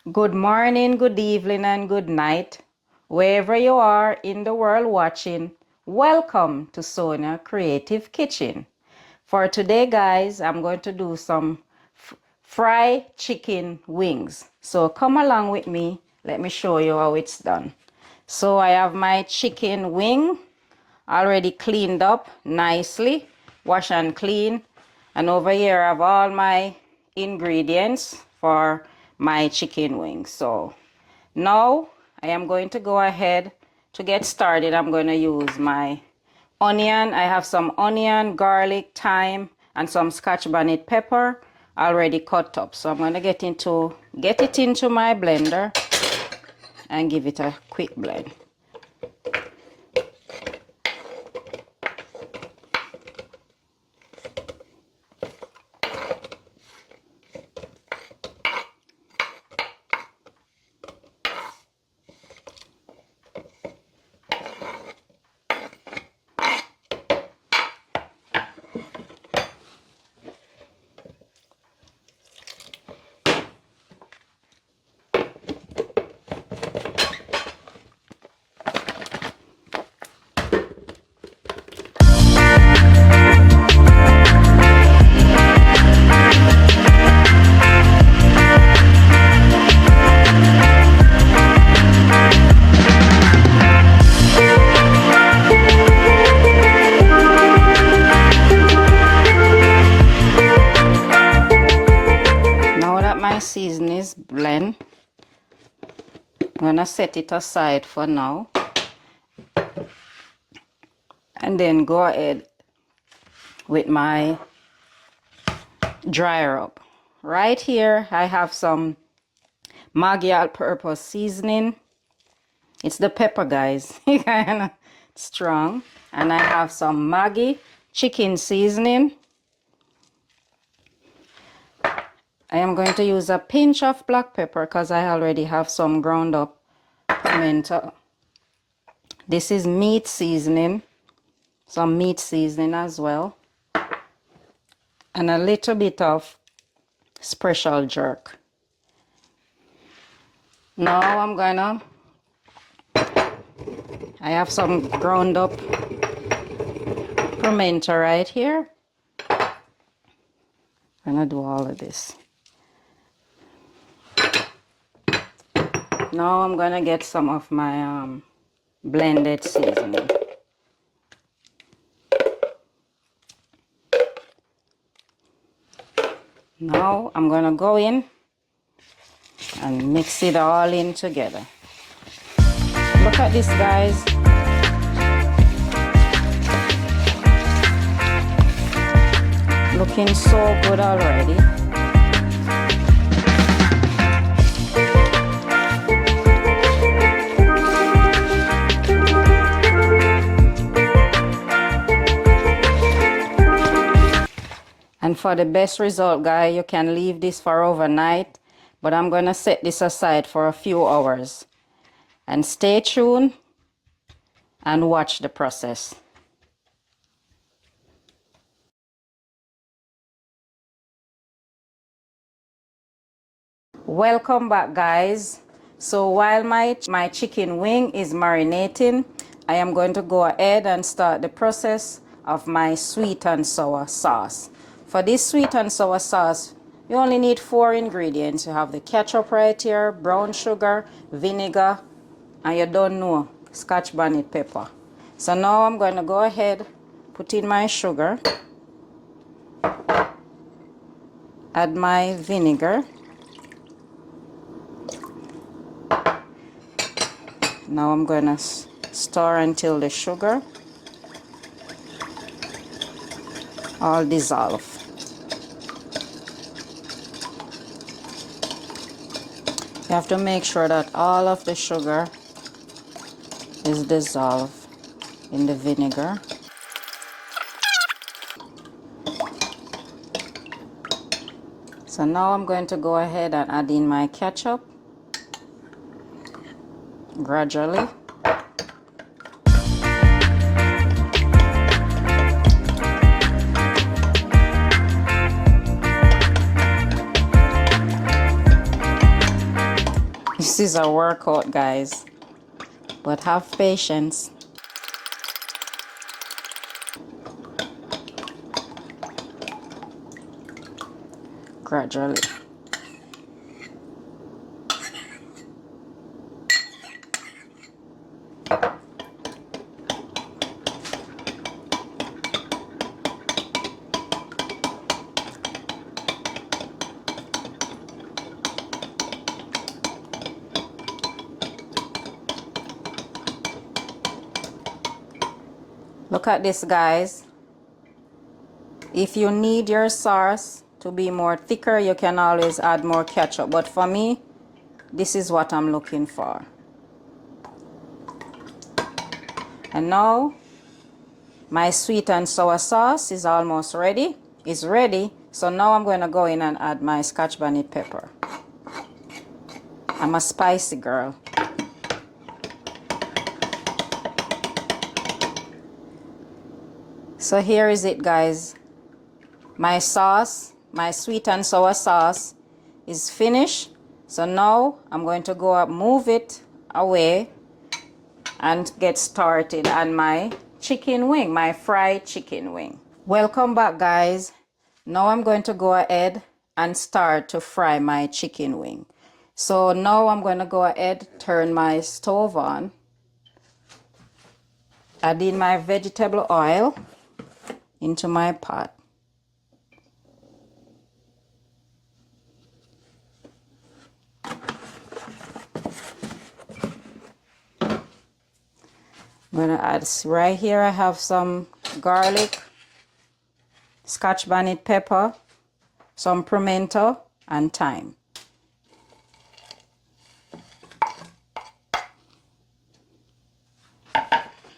Good morning, good evening, and good night. Wherever you are in the world watching, welcome to Sonia Creative Kitchen. For today, guys, I'm going to do some fried chicken wings. So come along with me. Let me show you how it's done. So I have my chicken wing already cleaned up nicely, wash and clean. And over here I have all my ingredients for my chicken wings. So now I am going to go ahead to get started. I'm going to use my onion. I have some onion, garlic, thyme, and some scotch bonnet pepper already cut up. So I'm going to get it into my blender and give it a quick blend. My seasoning is blend. I'm gonna set it aside for now and then go ahead with my dryer up. Right here I have some Maggi all-purpose seasoning. It's the pepper, guys. Kind of strong. And I have some Maggi chicken seasoning. I am going to use a pinch of black pepper because I already have some ground up pimento. This is meat seasoning, some meat seasoning as well, and a little bit of special jerk. Now I have some ground up pimento right here. I'm gonna do all of this. Now I'm gonna get some of my blended seasoning. Now I'm gonna go in and mix it all in together. Look at this, guys. Looking so good already. And for the best result, guys, you can leave this for overnight, but I'm going to set this aside for a few hours. And stay tuned and watch the process. Welcome back, guys. So while my chicken wing is marinating, I am going to go ahead and start the process of my sweet and sour sauce. For this sweet and sour sauce, you only need 4 ingredients. You have the ketchup right here, brown sugar, vinegar, and you don't know, scotch bonnet pepper. So now I'm going to go ahead, put in my sugar, add my vinegar. Now I'm going to stir until the sugar all dissolve. You have to make sure that all of the sugar is dissolved in the vinegar. So now I'm going to go ahead and add in my ketchup gradually. This is a workout, guys, but have patience. Gradually. Look at this, guys. If you need your sauce to be more thicker, you can always add more ketchup. But for me, this is what I'm looking for. And now, my sweet and sour sauce is almost ready. It's ready. So now I'm going to go in and add my Scotch bonnet pepper. I'm a spicy girl. So here is it, guys. My sauce, my sweet and sour sauce is finished. So now I'm going to go up, move it away and get started on my chicken wing, my fried chicken wing. Welcome back, guys. Now I'm going to go ahead and start to fry my chicken wing. So now I'm going to go ahead, turn my stove on, add in my vegetable oil into my pot. I'm going to add, right here I have some garlic, Scotch bonnet pepper, some pimento, and thyme.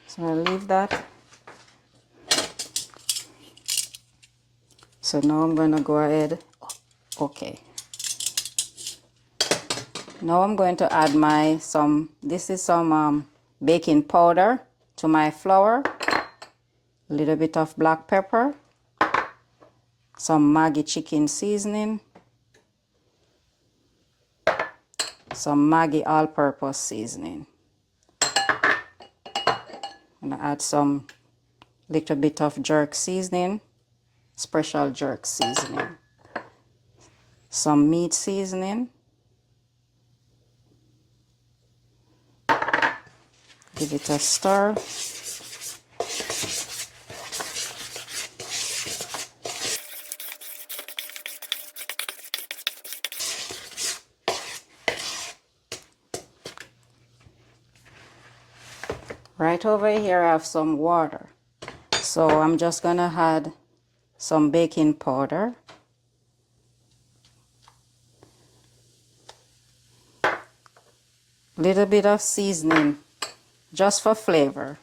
So I'll leave that. So now I'm going to go ahead. Okay. Now I'm going to add this is some baking powder to my flour, a little bit of black pepper, some Maggi chicken seasoning, some Maggi all-purpose seasoning. I'm going to add some little bit of jerk seasoning, special jerk seasoning, some meat seasoning. Give it a stir. Right over here I have some water. So I'm just gonna add some baking powder. Little bit of seasoning just for flavor.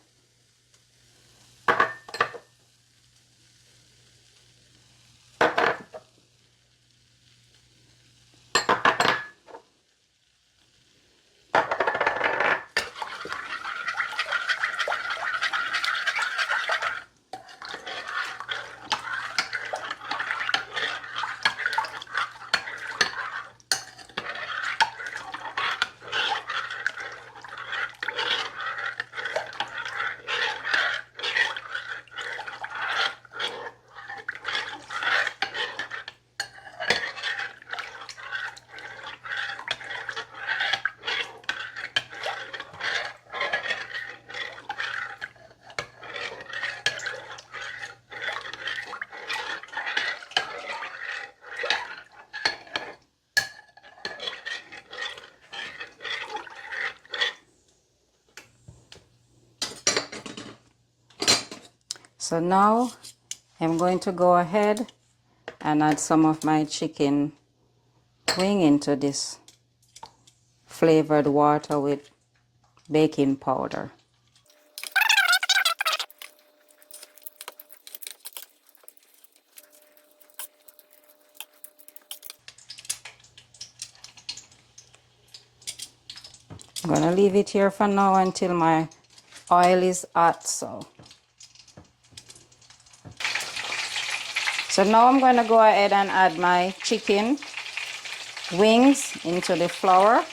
So now I'm going to go ahead and add some of my chicken wing into this flavored water with baking powder. I'm gonna leave it here for now until my oil is hot. So now I'm gonna go ahead and add my chicken wings into the flour.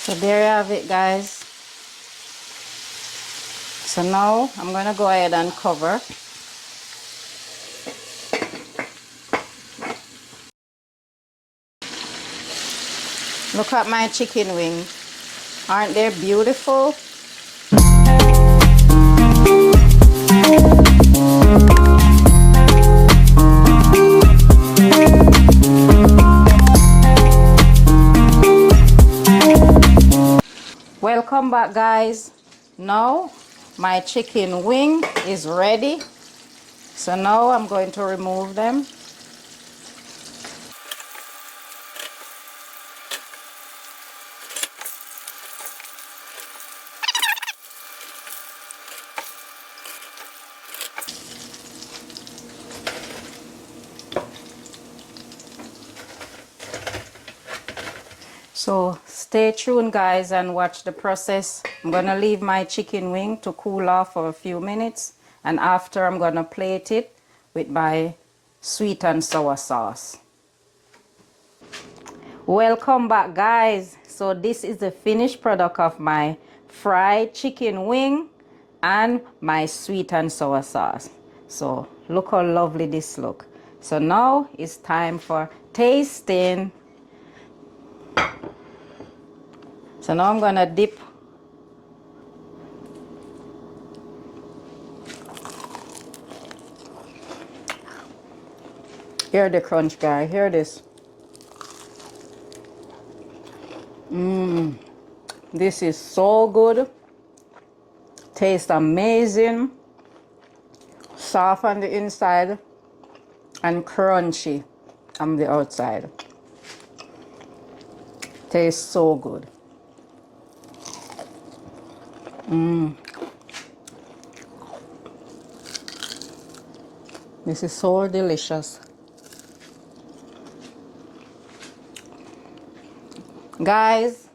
So there you have it, guys. So now I'm going to go ahead and cover. Look at my chicken wings. Aren't they beautiful? Welcome back, guys. Now my chicken wing is ready. So now I'm going to remove them. So stay tuned, guys, and watch the process. I'm gonna leave my chicken wing to cool off for a few minutes, and after I'm gonna plate it with my sweet and sour sauce. Welcome back, guys. So this is the finished product of my fried chicken wing and my sweet and sour sauce. So look how lovely this look. So now it's time for tasting. So now I'm gonna dip. Hear the crunch, guy. Hear this. This is so good. Tastes amazing. Soft on the inside and crunchy on the outside. Tastes so good. This is so delicious. Guys,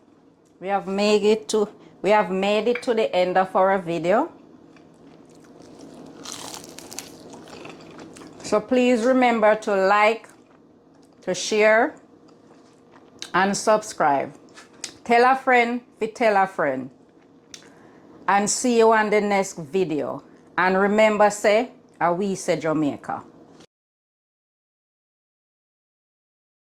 we have made it to the end of our video. So please remember to like, to share, and subscribe. Tell a friend to tell a friend. And see you on the next video. And remember, say, we say Jamaica.